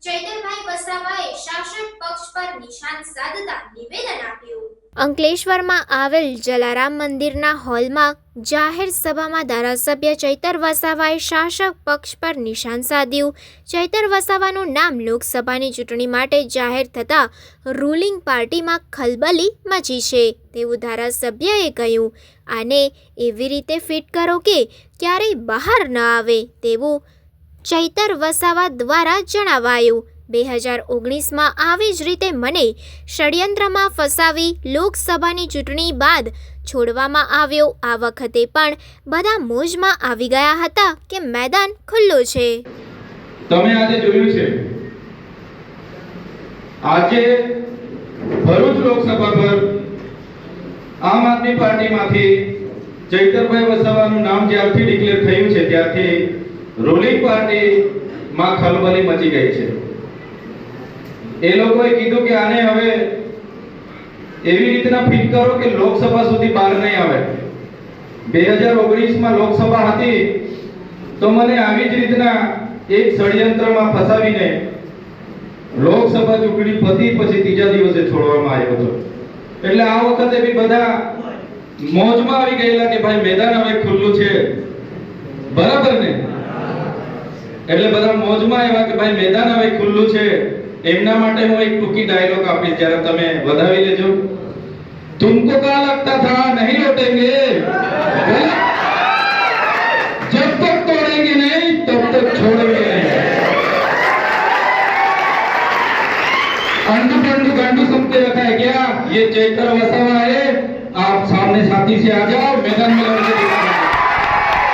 ચૈતરભાઈ વસાવાએ શાસક પક્ષ પર નિશાન સાધતા નિવેદન આપ્યું। અંકલેશ્વરમાં આવેલ જલારામ મંદિરના હોલમાં જાહેર સભામાં ધારાસભ્ય ચૈતર વસાવાએ શાસક પક્ષ પર નિશાન સાધ્યું। ચૈતર વસાવાનું નામ લોકસભાની ચૂંટણી માટે જાહેર થતાં રૂલિંગ પાર્ટીમાં ખલબલી મચી છે તેવું ધારાસભ્યએ કહ્યું। આને એવી રીતે ફિટ કરો કે ક્યારેય બહાર ન આવે તેવું ચૈતર વસાવા દ્વારા જણાવાયું। 2019માં આવી જ રીતે મને ષડયંત્રમાં ફસાવી લોકસભાની ચૂંટણી બાદ છોડવામાં આવ્યો। આ વખતે પણ બધા મોજમાં આવી ગયા હતા કે મેદાન ખુલ્લું છે। તમે આજે જોયું છે, આજે ભરૂચ લોકસભા પર આમ આદમી પાર્ટીમાંથી ચૈતરભાઈ વસાવાનું નામ જ્યારથી ડિક્લેર થયું છે ત્યારથી રૂલિંગ પાર્ટીમાં ખલબલી મચી ગઈ છે। એ લોકોએ કીધું કે આને હવે એવી રીતના ફિટ કરો કે લોકસભા સુધી બહાર નહીં આવે। 2019માં લોકસભા હતી તો મને આવી જ રીતના એક ષડયંત્રમાં ફસાવીને લોકસભા ચૂંટણી પતી પછી ત્રીજા દિવસે છોડવામાં આવ્યો હતો। એટલે આ વખતે બી બધા મોજમાં આવી ગયેલા કે ભાઈ મેદાન હવે ખુલ્લું છે, બરાબર ને? એટલે બધા મોજમાં આવ્યા કે ભાઈ મેદાન હવે ખુલ્લું છે। એમના માટે હું એક ટૂંકી ડાયલોગ આપીશ, જ્યારે તમે વધાવી લેજો। तुमको क्या लगता था नहीं लौटेंगे, जब तक तोड़ेंगे नहीं तब तक छोड़ेंगे नहीं। अंडू पंडू गंडू सुनते रखा है क्या? ये चैतर वसावा है। आप सामने साथी से आ जाओ, मैदान में